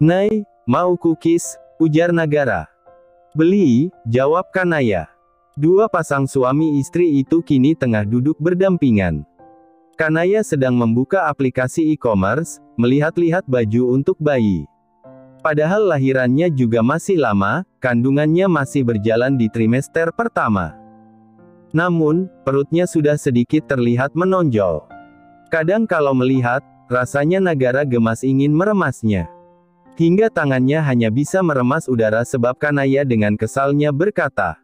Nay, mau cookies, ujar Nagara. Beli, jawab Kanaya. Dua pasang suami istri itu kini tengah duduk berdampingan. Kanaya sedang membuka aplikasi e-commerce, melihat-lihat baju untuk bayi. Padahal lahirannya juga masih lama, kandungannya masih berjalan di trimester pertama. Namun, perutnya sudah sedikit terlihat menonjol. Kadang kalau melihat, rasanya Nagara gemas ingin meremasnya. Hingga tangannya hanya bisa meremas udara sebab Kanaya dengan kesalnya berkata,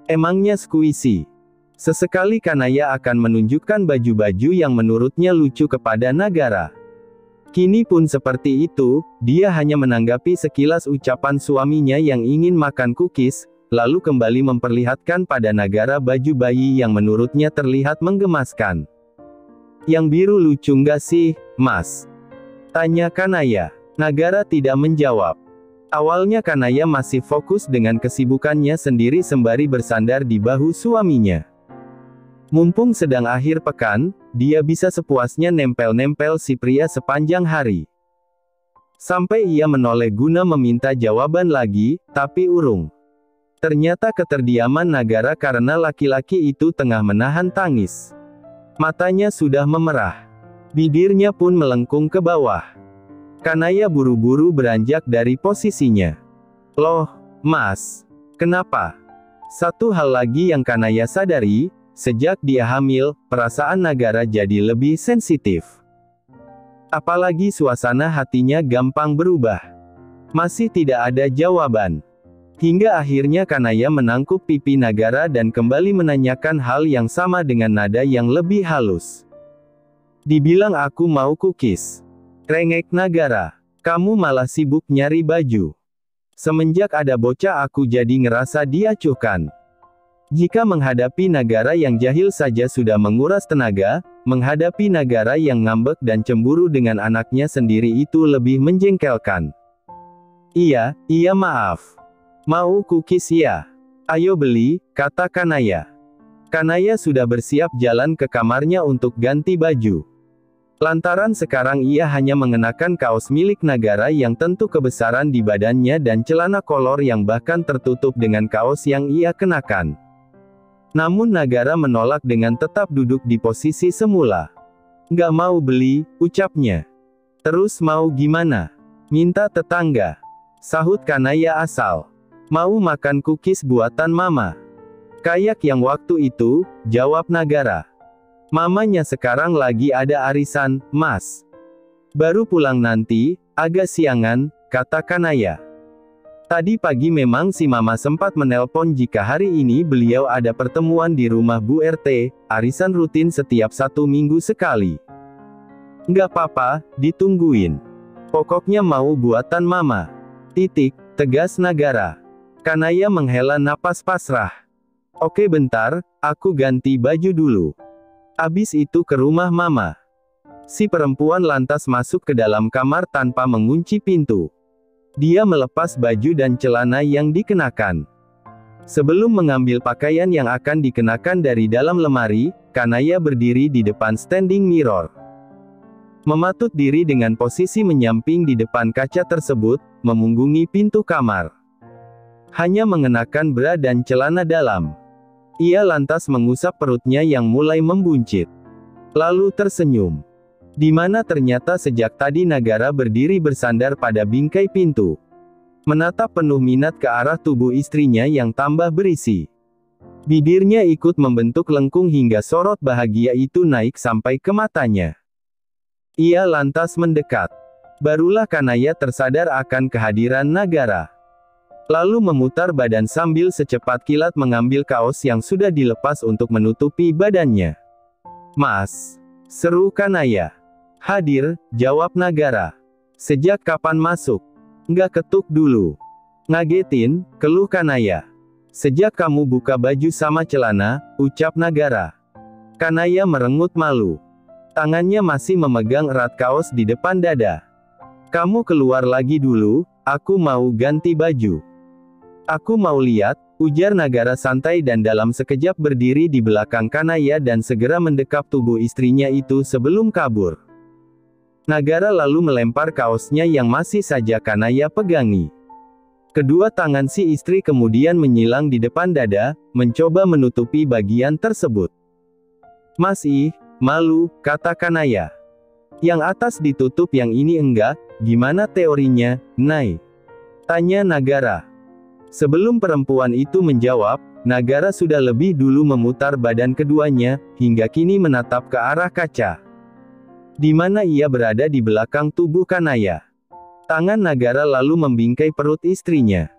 "Emangnya squishy?" Sesekali Kanaya akan menunjukkan baju-baju yang menurutnya lucu kepada Nagara. Kini pun seperti itu, dia hanya menanggapi sekilas ucapan suaminya yang ingin makan cookies, lalu kembali memperlihatkan pada Nagara baju bayi yang menurutnya terlihat menggemaskan. "Yang biru lucu nggak sih, Mas?" tanya Kanaya. Nagara tidak menjawab. Awalnya Kanaya masih fokus dengan kesibukannya sendiri sembari bersandar di bahu suaminya. Mumpung sedang akhir pekan, dia bisa sepuasnya nempel-nempel si pria sepanjang hari. Sampai ia menoleh guna meminta jawaban lagi, tapi urung. Ternyata keterdiaman Nagara karena laki-laki itu tengah menahan tangis. Matanya sudah memerah. Bibirnya pun melengkung ke bawah. Kanaya buru-buru beranjak dari posisinya. "Loh, Mas. Kenapa?" Satu hal lagi yang Kanaya sadari, sejak dia hamil, perasaan Nagara jadi lebih sensitif. Apalagi suasana hatinya gampang berubah. Masih tidak ada jawaban. Hingga akhirnya Kanaya menangkup pipi Nagara dan kembali menanyakan hal yang sama dengan nada yang lebih halus. "Dibilang aku mau cookies," rengek Nagara. "Kamu malah sibuk nyari baju. Semenjak ada bocah aku jadi ngerasa diacuhkan." Jika menghadapi Nagara yang jahil saja sudah menguras tenaga, menghadapi Nagara yang ngambek dan cemburu dengan anaknya sendiri itu lebih menjengkelkan. Iya maaf. Mau cookies ya? Ayo beli," kata Kanaya. Kanaya sudah bersiap jalan ke kamarnya untuk ganti baju. Lantaran sekarang ia hanya mengenakan kaos milik Nagara yang tentu kebesaran di badannya dan celana kolor yang bahkan tertutup dengan kaos yang ia kenakan. Namun Nagara menolak dengan tetap duduk di posisi semula. "Nggak mau beli," ucapnya. "Terus mau gimana? Minta tetangga," sahut Kanaya asal. "Mau makan cookies buatan mama." "Kayak yang waktu itu," jawab Nagara. "Mamanya sekarang lagi ada arisan, Mas. Baru pulang nanti, agak siangan," kata Kanaya. "Tadi pagi memang si Mama sempat menelpon jika hari ini beliau ada pertemuan di rumah Bu RT, arisan rutin setiap 1 minggu sekali." "Nggak apa-apa, ditungguin. Pokoknya mau buatan Mama." Tegas Nagara. Kanaya menghela napas pasrah. "Oke bentar, aku ganti baju dulu. Abis itu ke rumah Mama." Si perempuan lantas masuk ke dalam kamar tanpa mengunci pintu. Dia melepas baju dan celana yang dikenakan. Sebelum mengambil pakaian yang akan dikenakan dari dalam lemari, Kanaya berdiri di depan standing mirror. Mematut diri dengan posisi menyamping di depan kaca tersebut, memunggungi pintu kamar. Hanya mengenakan bra dan celana dalam. Ia lantas mengusap perutnya yang mulai membuncit. Lalu tersenyum. Di mana ternyata sejak tadi Nagara berdiri bersandar pada bingkai pintu. Menatap penuh minat ke arah tubuh istrinya yang tambah berisi. Bibirnya ikut membentuk lengkung hingga sorot bahagia itu naik sampai ke matanya. Ia lantas mendekat. Barulah Kanaya tersadar akan kehadiran Nagara. Lalu memutar badan sambil secepat kilat mengambil kaos yang sudah dilepas untuk menutupi badannya. "Mas," seru Kanaya. "Hadir," jawab Nagara. "Sejak kapan masuk?" "Nggak ketuk dulu." "Ngagetin," keluh Kanaya. "Sejak kamu buka baju sama celana," ucap Nagara. Kanaya merengut malu. Tangannya masih memegang erat kaos di depan dada. "Kamu keluar lagi dulu, aku mau ganti baju." "Aku mau lihat," ujar Nagara santai dan dalam sekejap berdiri di belakang Kanaya dan segera mendekap tubuh istrinya itu sebelum kabur. Nagara lalu melempar kaosnya yang masih saja Kanaya pegangi. Kedua tangan si istri kemudian menyilang di depan dada, mencoba menutupi bagian tersebut. "Masih malu," kata Kanaya. "Yang atas ditutup, yang ini enggak, gimana teorinya, Nay?" tanya Nagara. Sebelum perempuan itu menjawab, Nagara sudah lebih dulu memutar badan keduanya, hingga kini menatap ke arah kaca, di mana ia berada di belakang tubuh Kanaya. Tangan Nagara lalu membingkai perut istrinya.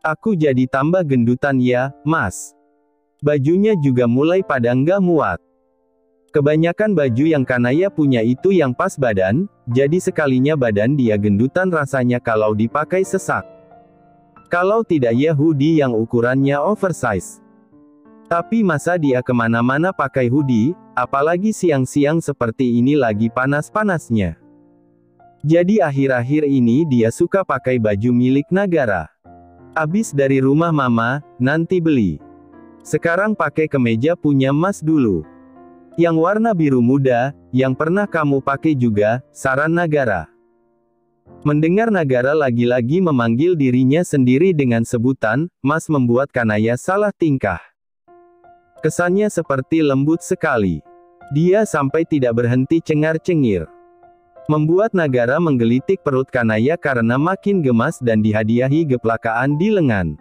"Aku jadi tambah gendutan ya, Mas." Bajunya juga mulai pada nggak muat. Kebanyakan baju yang Kanaya punya itu yang pas badan, jadi sekalinya badan dia gendutan rasanya kalau dipakai sesak. Kalau tidak ya hoodie yang ukurannya oversize. Tapi masa dia kemana-mana pakai hoodie, apalagi siang-siang seperti ini lagi panas-panasnya. Jadi akhir-akhir ini dia suka pakai baju milik Nagara. "Abis dari rumah mama, nanti beli. Sekarang pakai kemeja punya Mas dulu. Yang warna biru muda, yang pernah kamu pakai juga," saran Nagara. Mendengar Nagara lagi-lagi memanggil dirinya sendiri dengan sebutan Mas membuat Kanaya salah tingkah. Kesannya seperti lembut sekali. Dia sampai tidak berhenti cengar-cengir. Membuat Nagara menggelitik perut Kanaya karena makin gemas dan dihadiahi geplakaan di lengan.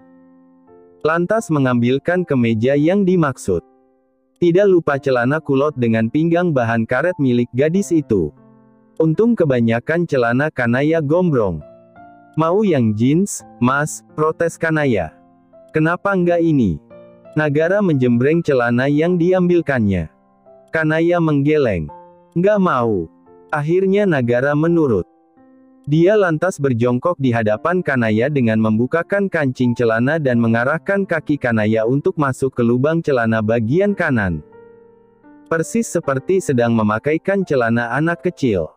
Lantas mengambilkan kemeja yang dimaksud. Tidak lupa celana kulot dengan pinggang bahan karet milik gadis itu. Untung kebanyakan celana Kanaya gombrong. "Mau yang jeans, Mas?" protes Kanaya. "Kenapa enggak ini?" Nagara menjembreng celana yang diambilkannya. Kanaya menggeleng. "Nggak mau." Akhirnya Nagara menurut. Dia lantas berjongkok di hadapan Kanaya dengan membukakan kancing celana dan mengarahkan kaki Kanaya untuk masuk ke lubang celana bagian kanan. Persis seperti sedang memakaikan celana anak kecil.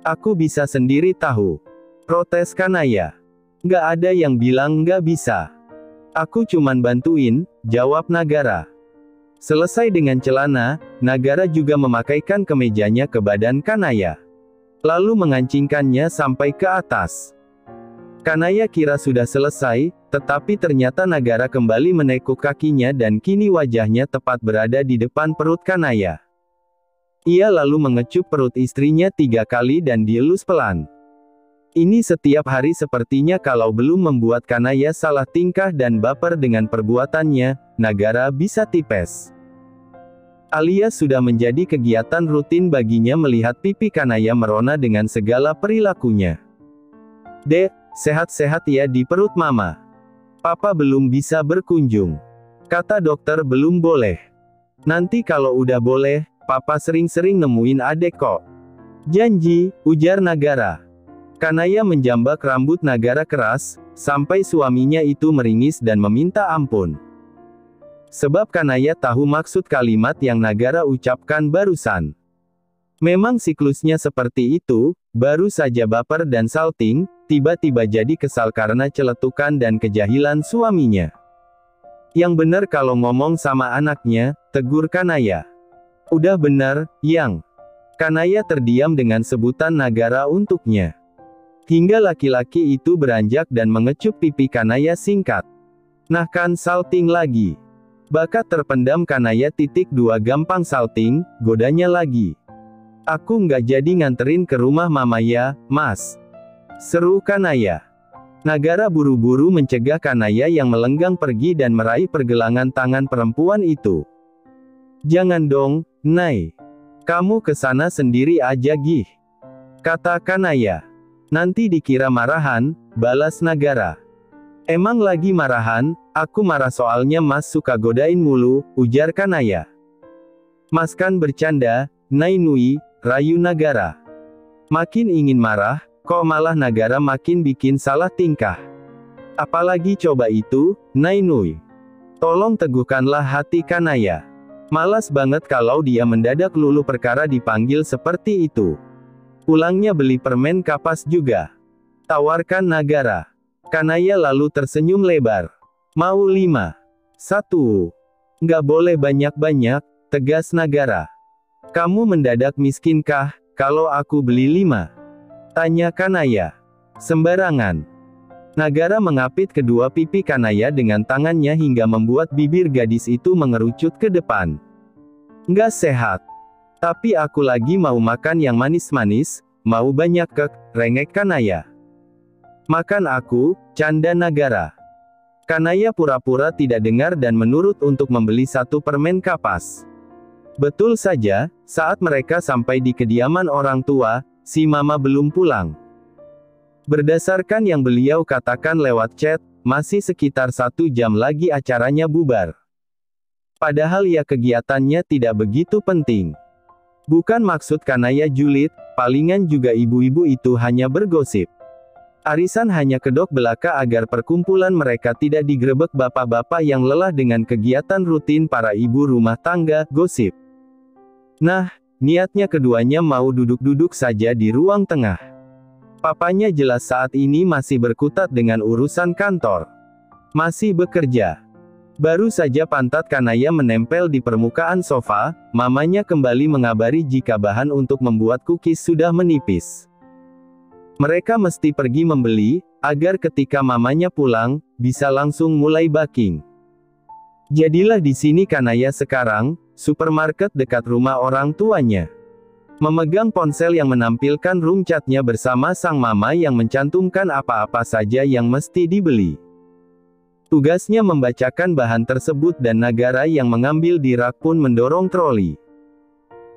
"Aku bisa sendiri tahu," protes Kanaya. "Nggak ada yang bilang nggak bisa. Aku cuman bantuin," jawab Nagara. Selesai dengan celana, Nagara juga memakaikan kemejanya ke badan Kanaya. Lalu mengancingkannya sampai ke atas. Kanaya kira sudah selesai, tetapi ternyata Nagara kembali menekuk kakinya dan kini wajahnya tepat berada di depan perut Kanaya. Ia lalu mengecup perut istrinya 3 kali dan dielus pelan. Ini setiap hari sepertinya kalau belum membuat Kanaya salah tingkah dan baper dengan perbuatannya, Nagara bisa tipes. Alias sudah menjadi kegiatan rutin baginya melihat pipi Kanaya merona dengan segala perilakunya. "Dek, sehat-sehat ya di perut mama. Papa belum bisa berkunjung. Kata dokter belum boleh. Nanti kalau udah boleh, Papa sering-sering nemuin adek kok." "Janji," ujar Nagara. Kanaya menjambak rambut Nagara keras, sampai suaminya itu meringis dan meminta ampun. Sebab Kanaya tahu maksud kalimat yang Nagara ucapkan barusan. Memang siklusnya seperti itu, baru saja baper dan salting, tiba-tiba jadi kesal karena celetukan dan kejahilan suaminya. "Yang bener kalau ngomong sama anaknya," tegur Kanaya. "Udah bener, Yang." Kanaya terdiam dengan sebutan Nagara untuknya. Hingga laki-laki itu beranjak dan mengecup pipi Kanaya singkat. "Nah kan salting lagi. Bakat terpendam Kanaya .2 gampang salting," godanya lagi. "Aku nggak jadi nganterin ke rumah mama ya, Mas," seru Kanaya. Nagara buru-buru mencegah Kanaya yang melenggang pergi dan meraih pergelangan tangan perempuan itu. "Jangan dong, Nay. Kamu kesana sendiri aja gih," kata Kanaya. "Nanti dikira marahan," balas Nagara. "Emang lagi marahan? Aku marah soalnya Mas suka godain mulu," ujar Kanaya. "Mas kan bercanda, Nay Nui," rayu Nagara. Makin ingin marah, kok malah Nagara makin bikin salah tingkah. "Apalagi coba itu, Nay Nui. Tolong teguhkanlah hati Kanaya. Malas banget kalau dia mendadak lulu perkara dipanggil seperti itu. Pulangnya beli permen kapas juga," tawarkan Nagara. Kanaya lalu tersenyum lebar. "Mau 5? 1. Nggak boleh banyak-banyak," tegas Nagara. "Kamu mendadak miskinkah, kalau aku beli 5? Tanya Kanaya. Sembarangan. Nagara mengapit kedua pipi Kanaya dengan tangannya hingga membuat bibir gadis itu mengerucut ke depan. Nggak sehat. Tapi aku lagi mau makan yang manis-manis, mau banyak rengek Kanaya. Makan aku, canda Nagara. Kanaya pura-pura tidak dengar dan menurut untuk membeli satu permen kapas. Betul saja, saat mereka sampai di kediaman orang tua, si mama belum pulang. Berdasarkan yang beliau katakan lewat chat, masih sekitar 1 jam lagi acaranya bubar. Padahal ya kegiatannya tidak begitu penting. Bukan maksud Kanaya julid, palingan juga ibu-ibu itu hanya bergosip. Arisan hanya kedok belaka agar perkumpulan mereka tidak digrebek bapak-bapak yang lelah dengan kegiatan rutin para ibu rumah tangga, gosip. Nah, niatnya keduanya mau duduk-duduk saja di ruang tengah. Papanya jelas saat ini masih berkutat dengan urusan kantor. Masih bekerja. Baru saja pantat Kanaya menempel di permukaan sofa, mamanya kembali mengabari jika bahan untuk membuat cookies sudah menipis. Mereka mesti pergi membeli, agar ketika mamanya pulang, bisa langsung mulai baking. Jadilah di sini Kanaya sekarang, supermarket dekat rumah orang tuanya. Memegang ponsel yang menampilkan room chatnya bersama sang mama yang mencantumkan apa-apa saja yang mesti dibeli. Tugasnya membacakan bahan tersebut dan Nagara yang mengambil di rak pun mendorong troli.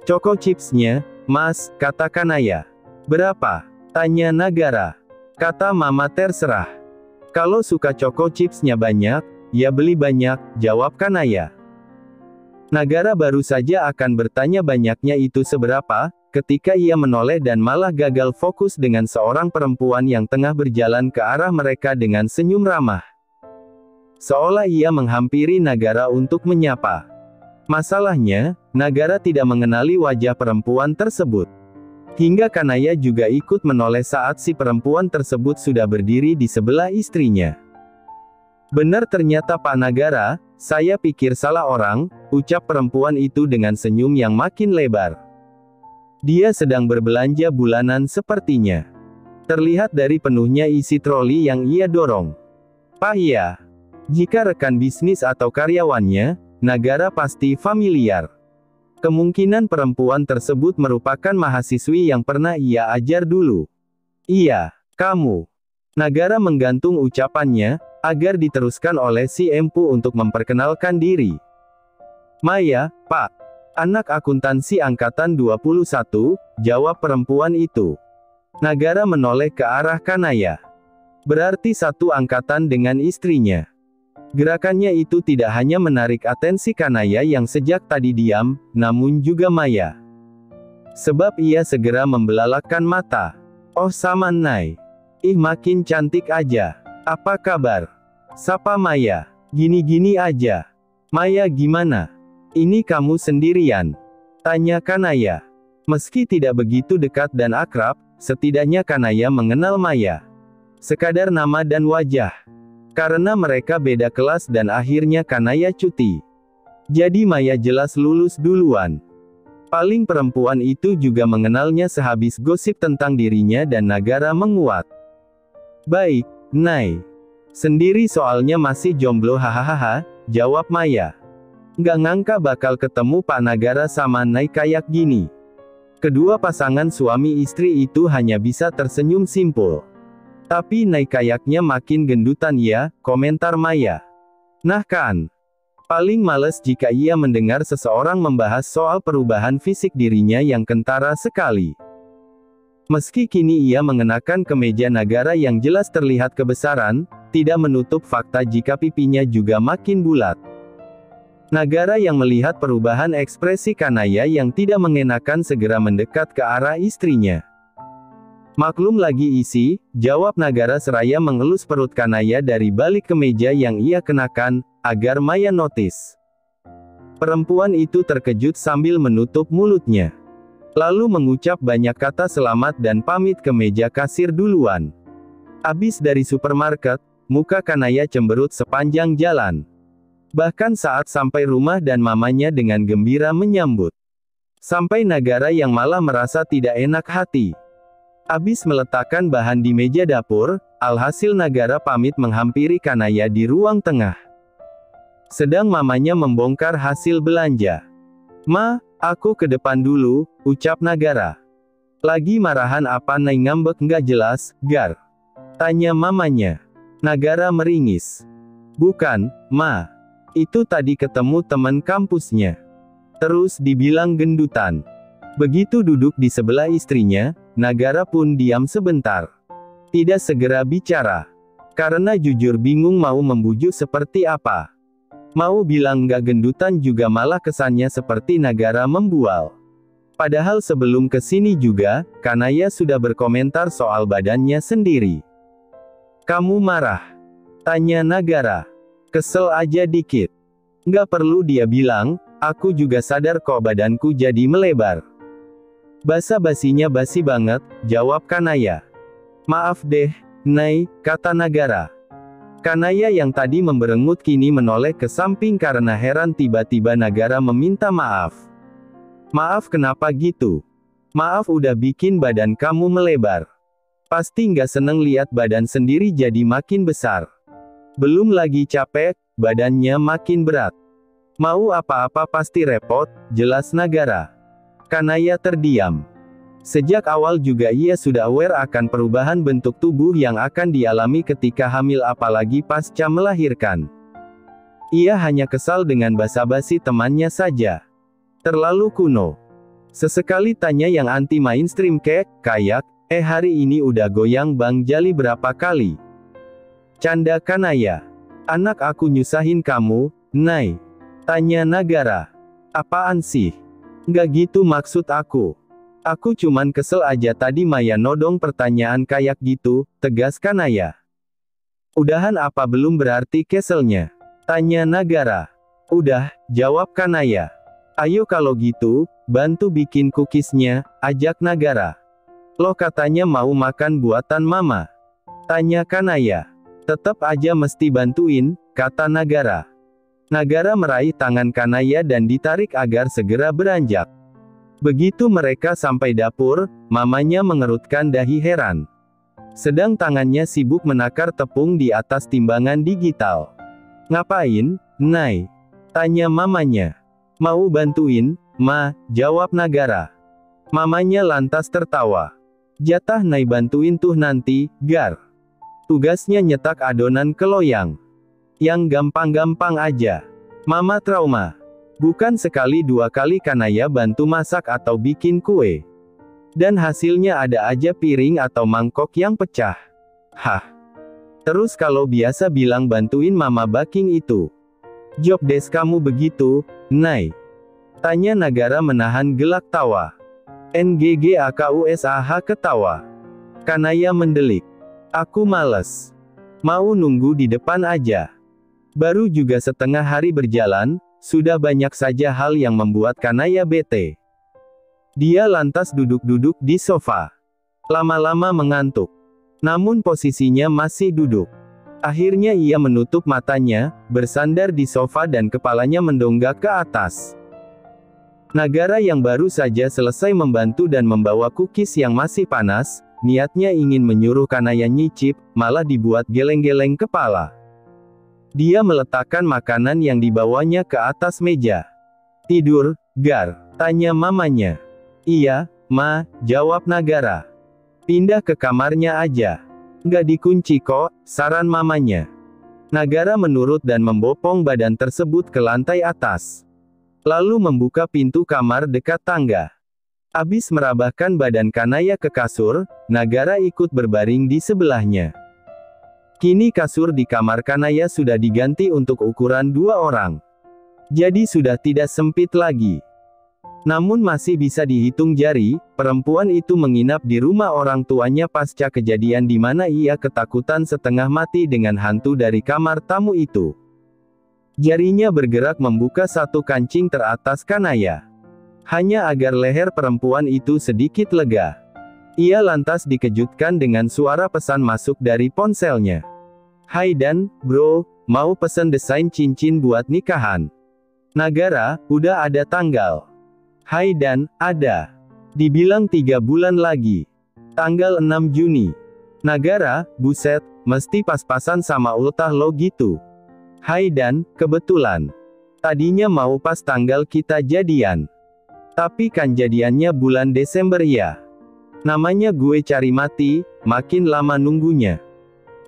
Choco chipsnya, Mas, kata Kanaya. Berapa? Tanya Nagara. Kata mama terserah. Kalau suka choco chipsnya banyak, ya beli banyak, jawab Kanaya. Nagara baru saja akan bertanya banyaknya itu seberapa, ketika ia menoleh dan malah gagal fokus dengan seorang perempuan yang tengah berjalan ke arah mereka dengan senyum ramah. Seolah ia menghampiri Nagara untuk menyapa. Masalahnya, Nagara tidak mengenali wajah perempuan tersebut. Hingga Kanaya juga ikut menoleh saat si perempuan tersebut sudah berdiri di sebelah istrinya. Benar ternyata Pak Nagara, saya pikir salah orang, ucap perempuan itu dengan senyum yang makin lebar. Dia sedang berbelanja bulanan sepertinya. Terlihat dari penuhnya isi troli yang ia dorong. Pak ya. Jika rekan bisnis atau karyawannya, Nagara pasti familiar. Kemungkinan perempuan tersebut merupakan mahasiswi yang pernah ia ajar dulu. Iya, kamu. Nagara menggantung ucapannya, agar diteruskan oleh si empu untuk memperkenalkan diri. Maya, Pak. Anak akuntansi angkatan 21, jawab perempuan itu. Nagara menoleh ke arah Kanaya. Berarti satu angkatan dengan istrinya. Gerakannya itu tidak hanya menarik atensi Kanaya yang sejak tadi diam, namun juga Maya. Sebab ia segera membelalakkan mata. Oh sama Nai. Ih makin cantik aja. Apa kabar? Sapa Maya. Gini-gini aja. Maya gimana? Ini kamu sendirian? Tanya Kanaya. Meski tidak begitu dekat dan akrab, setidaknya Kanaya mengenal Maya. Sekadar nama dan wajah. Karena mereka beda kelas dan akhirnya Kanaya cuti. Jadi Maya jelas lulus duluan. Paling perempuan itu juga mengenalnya sehabis gosip tentang dirinya dan Nagara menguat. Baik, Nai. Sendiri soalnya masih jomblo hahaha, jawab Maya. Nggak ngangka bakal ketemu Pak Nagara sama Nai kayak gini. Kedua pasangan suami istri itu hanya bisa tersenyum simpul. Tapi Nai kayaknya makin gendutan ya, komentar Maya. Nah kan. Paling males jika ia mendengar seseorang membahas soal perubahan fisik dirinya yang kentara sekali. Meski kini ia mengenakan kemeja Nagara yang jelas terlihat kebesaran, tidak menutup fakta jika pipinya juga makin bulat. Nagara yang melihat perubahan ekspresi Kanaya yang tidak mengenakan segera mendekat ke arah istrinya. Maklum lagi isi, jawab Nagara seraya mengelus perut Kanaya dari balik kemeja yang ia kenakan, agar Maya notice. Perempuan itu terkejut sambil menutup mulutnya. Lalu mengucap banyak kata selamat dan pamit ke meja kasir duluan. Abis dari supermarket, muka Kanaya cemberut sepanjang jalan. Bahkan saat sampai rumah dan mamanya dengan gembira menyambut. Sampai Nagara yang malah merasa tidak enak hati. Abis meletakkan bahan di meja dapur, alhasil Nagara pamit menghampiri Kanaya di ruang tengah. Sedang mamanya membongkar hasil belanja. "Ma, aku ke depan dulu," ucap Nagara. "Lagi marahan apa Nai ngambek nggak jelas, Gar?" tanya mamanya. Nagara meringis. "Bukan, Ma. Itu tadi ketemu teman kampusnya. Terus dibilang gendutan." Begitu duduk di sebelah istrinya, Nagara pun diam sebentar. Tidak segera bicara. Karena jujur bingung mau membujuk seperti apa. Mau bilang nggak gendutan juga malah kesannya seperti Nagara membual. Padahal sebelum kesini juga, Kanaya sudah berkomentar soal badannya sendiri. "Kamu marah?" tanya Nagara. "Kesel aja dikit." "Nggak perlu," dia bilang, "aku juga sadar kok badanku jadi melebar." "Basa-basinya basi banget," jawab Kanaya. "Maaf deh, Nai," kata Nagara. Kanaya yang tadi memberengut kini menoleh ke samping karena heran tiba-tiba Nagara meminta maaf. "Maaf kenapa gitu?" "Maaf udah bikin badan kamu melebar. Pasti nggak seneng lihat badan sendiri jadi makin besar. Belum lagi capek, badannya makin berat. Mau apa-apa pasti repot," jelas Nagara. Kanaya terdiam. Sejak awal juga ia sudah aware akan perubahan bentuk tubuh yang akan dialami ketika hamil apalagi pasca melahirkan. Ia hanya kesal dengan basa-basi temannya saja. Terlalu kuno. Sesekali tanya yang anti mainstream kayak, hari ini udah goyang Bang Jali berapa kali?" Canda Kanaya. "Anak aku nyusahin kamu, Nai?" tanya Nagara. "Apaan sih? Nggak gitu maksud aku. Aku cuman kesel aja tadi Maya nodong pertanyaan kayak gitu," tegas Kanaya. "Udahan apa belum berarti keselnya?" tanya Nagara. "Udah," jawab Kanaya. "Ayo kalau gitu, bantu bikin cookiesnya," ajak Nagara. "Lo katanya mau makan buatan Mama?" tanya Kanaya. "Tetep aja mesti bantuin," kata Nagara. Nagara meraih tangan Kanaya dan ditarik agar segera beranjak. Begitu mereka sampai dapur, mamanya mengerutkan dahi heran. Sedang tangannya sibuk menakar tepung di atas timbangan digital. "Ngapain, Nai?" tanya mamanya. "Mau bantuin, Ma," jawab Nagara. Mamanya lantas tertawa. "Jatah Nai bantuin tuh nanti, Gar. Tugasnya nyetak adonan keloyang. Yang gampang-gampang aja. Mama trauma. Bukan sekali dua kali Kanaya bantu masak atau bikin kue. Dan hasilnya ada aja piring atau mangkok yang pecah. Hah. Terus kalau biasa bilang bantuin mama baking itu. Job desk kamu begitu, Nai?" tanya Nagara menahan gelak tawa. NGGAKUSAH ketawa. Kanaya mendelik. "Aku males. Mau nunggu di depan aja. Baru juga setengah hari berjalan, sudah banyak saja hal yang membuat Kanaya bete." Dia lantas duduk-duduk di sofa. Lama-lama mengantuk. Namun posisinya masih duduk. Akhirnya ia menutup matanya, bersandar di sofa dan kepalanya mendongak ke atas. Nagara yang baru saja selesai membantu dan membawa cookies yang masih panas, niatnya ingin menyuruh Kanaya nyicip, malah dibuat geleng-geleng kepala. Dia meletakkan makanan yang dibawanya ke atas meja. "Tidur, Gar?" tanya mamanya. "Iya, Ma," jawab Nagara. "Pindah ke kamarnya aja. Nggak dikunci kok," saran mamanya. Nagara menurut dan membopong badan tersebut ke lantai atas. Lalu membuka pintu kamar dekat tangga. Abis merabahkan badan Kanaya ke kasur, Nagara ikut berbaring di sebelahnya. Kini kasur di kamar Kanaya sudah diganti untuk ukuran 2 orang. Jadi sudah tidak sempit lagi. Namun masih bisa dihitung jari, perempuan itu menginap di rumah orang tuanya pasca kejadian di mana ia ketakutan setengah mati dengan hantu dari kamar tamu itu. Jarinya bergerak membuka satu kancing teratas Kanaya. Hanya agar leher perempuan itu sedikit lega. Ia lantas dikejutkan dengan suara pesan masuk dari ponselnya. "Hai Dan, bro, mau pesen desain cincin buat nikahan. Nagara, udah ada tanggal." "Hai Dan, ada. Dibilang 3 bulan lagi." Tanggal 6 Juni. Nagara, buset, mesti pas-pasan sama ultah lo gitu. Hai Dan, kebetulan. Tadinya mau pas tanggal kita jadian. Tapi kan jadiannya bulan Desember ya. Namanya gue cari mati, makin lama nunggunya.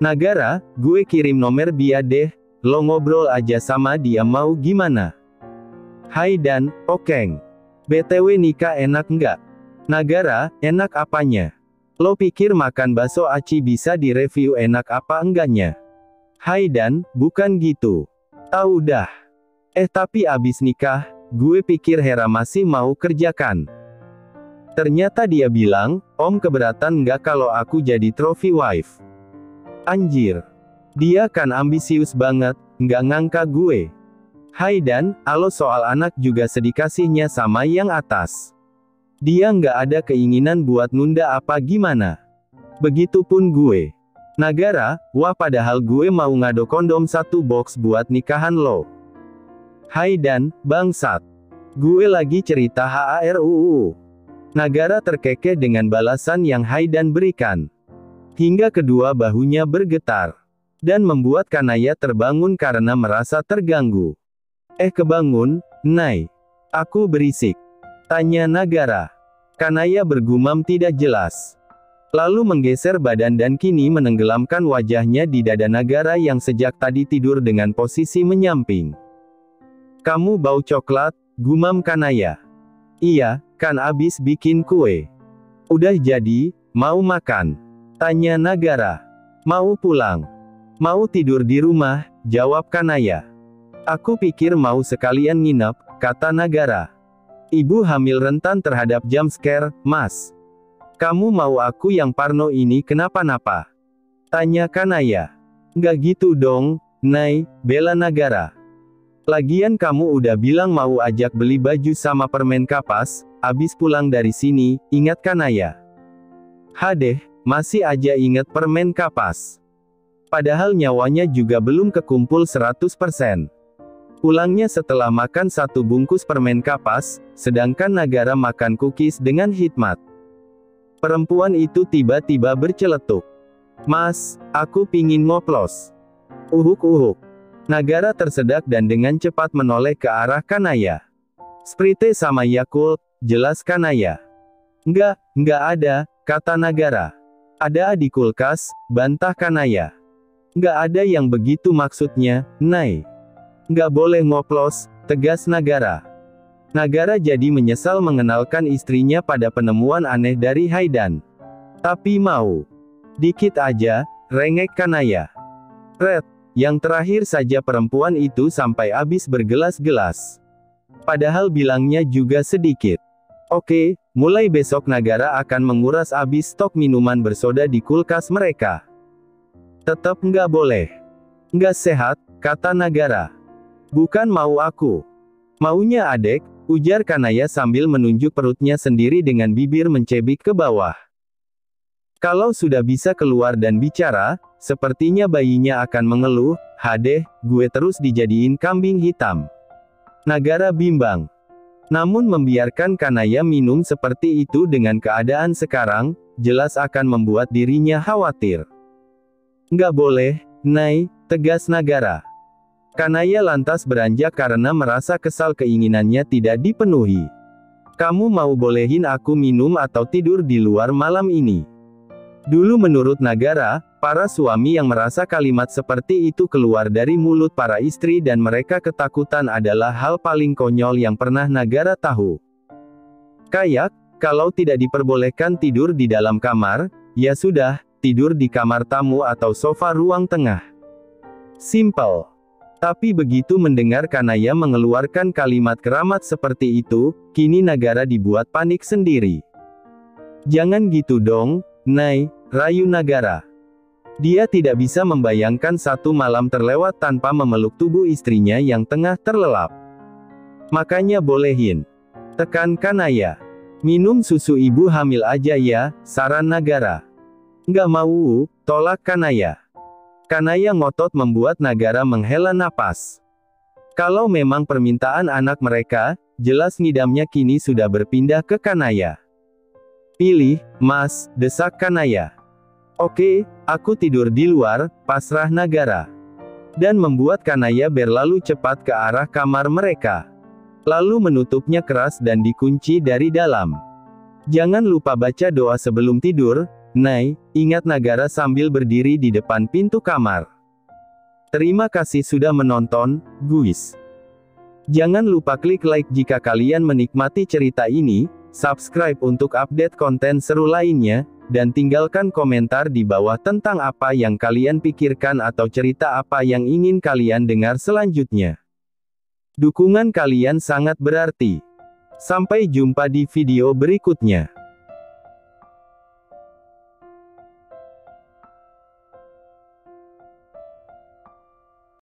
Nagara, gue kirim nomor dia deh, lo ngobrol aja sama dia mau gimana. Hai Dan, okeng. BTW nikah enak nggak? Nagara, enak apanya? Lo pikir makan bakso aci bisa direview enak apa enggaknya? Hai Dan, bukan gitu. Tahu dah. Tapi abis nikah, gue pikir Hera masih mau kerjakan. Ternyata dia bilang, Om keberatan nggak kalau aku jadi trophy wife? Anjir. Dia kan ambisius banget, nggak ngangka gue. Hai Dan, alo soal anak juga sedikasihnya sama yang atas. Dia nggak ada keinginan buat nunda apa gimana. Begitupun gue. Nagara, wah padahal gue mau ngado kondom 1 box buat nikahan lo. Hai Dan, bangsat. Gue lagi cerita HARUU. Nagara terkekeh dengan balasan yang Hai Dan berikan. Hingga kedua bahunya bergetar. Dan membuat Kanaya terbangun karena merasa terganggu. Kebangun, Nay. Aku berisik. Tanya Nagara. Kanaya bergumam tidak jelas. Lalu menggeser badan dan kini menenggelamkan wajahnya di dada Nagara yang sejak tadi tidur dengan posisi menyamping. Kamu bau coklat, gumam Kanaya. Iya, kan abis bikin kue. Udah jadi, mau makan? Tanya Nagara. Mau pulang? Mau tidur di rumah, jawab Kanaya. Aku pikir mau sekalian nginep, kata Nagara. Ibu hamil rentan terhadap jump scare, Mas. Kamu mau aku yang parno ini kenapa-napa? Tanya Kanaya. Nggak gitu dong, Nay, bela Nagara. Lagian kamu udah bilang mau ajak beli baju sama permen kapas, abis pulang dari sini, ingat Kanaya? Hadeh, masih aja inget permen kapas. Padahal nyawanya juga belum kekumpul 100%. Pulangnya setelah makan 1 bungkus permen kapas, sedangkan Nagara makan cookies dengan hikmat. Perempuan itu tiba-tiba berceletuk. Mas, aku pingin ngoplos. Uhuk-uhuk. Nagara tersedak dan dengan cepat menoleh ke arah Kanaya. Sprite sama Yakult, jelas Kanaya. Nggak ada, kata Nagara. Ada di kulkas, bantah Kanaya. Nggak ada yang begitu maksudnya, Nay. Nggak boleh ngoplos, tegas Nagara. Nagara jadi menyesal mengenalkan istrinya pada penemuan aneh dari Hai Dan. Tapi mau. Dikit aja, rengek Kanaya. Red. Yang terakhir saja perempuan itu sampai habis bergelas-gelas. Padahal bilangnya juga sedikit. Oke, mulai besok Nagara akan menguras habis stok minuman bersoda di kulkas mereka. Tetap nggak boleh. Nggak sehat, kata Nagara. Bukan mau aku. Maunya adek, ujar Kanaya sambil menunjuk perutnya sendiri dengan bibir mencebik ke bawah. Kalau sudah bisa keluar dan bicara, sepertinya bayinya akan mengeluh, hadeh, gue terus dijadiin kambing hitam. Nagara bimbang. Namun membiarkan Kanaya minum seperti itu dengan keadaan sekarang, jelas akan membuat dirinya khawatir. Nggak boleh, Nay, tegas Nagara. Kanaya lantas beranjak karena merasa kesal keinginannya tidak dipenuhi. Kamu mau bolehin aku minum atau tidur di luar malam ini? Dulu menurut Nagara, para suami yang merasa kalimat seperti itu keluar dari mulut para istri dan mereka ketakutan adalah hal paling konyol yang pernah Nagara tahu. Kayak, kalau tidak diperbolehkan tidur di dalam kamar, ya sudah, tidur di kamar tamu atau sofa ruang tengah. Simple. Tapi begitu mendengar Kanaya mengeluarkan kalimat keramat seperti itu, kini Nagara dibuat panik sendiri. Jangan gitu dong, Nay, rayu Nagara. Dia tidak bisa membayangkan 1 malam terlewat tanpa memeluk tubuh istrinya yang tengah terlelap. Makanya bolehin. Tekan Kanaya. Minum susu ibu hamil aja ya, saran Nagara. Nggak mau, tolak Kanaya. Kanaya ngotot membuat Nagara menghela napas. Kalau memang permintaan anak mereka, jelas ngidamnya kini sudah berpindah ke Kanaya. Pilih, Mas, desak Kanaya. Oke, aku tidur di luar, pasrah Nagara. Dan membuat Kanaya berlalu cepat ke arah kamar mereka. Lalu menutupnya keras dan dikunci dari dalam. Jangan lupa baca doa sebelum tidur, Nay, ingat Nagara sambil berdiri di depan pintu kamar. Terima kasih sudah menonton, guys. Jangan lupa klik like jika kalian menikmati cerita ini, subscribe untuk update konten seru lainnya, dan tinggalkan komentar di bawah tentang apa yang kalian pikirkan atau cerita apa yang ingin kalian dengar selanjutnya. Dukungan kalian sangat berarti. Sampai jumpa di video berikutnya.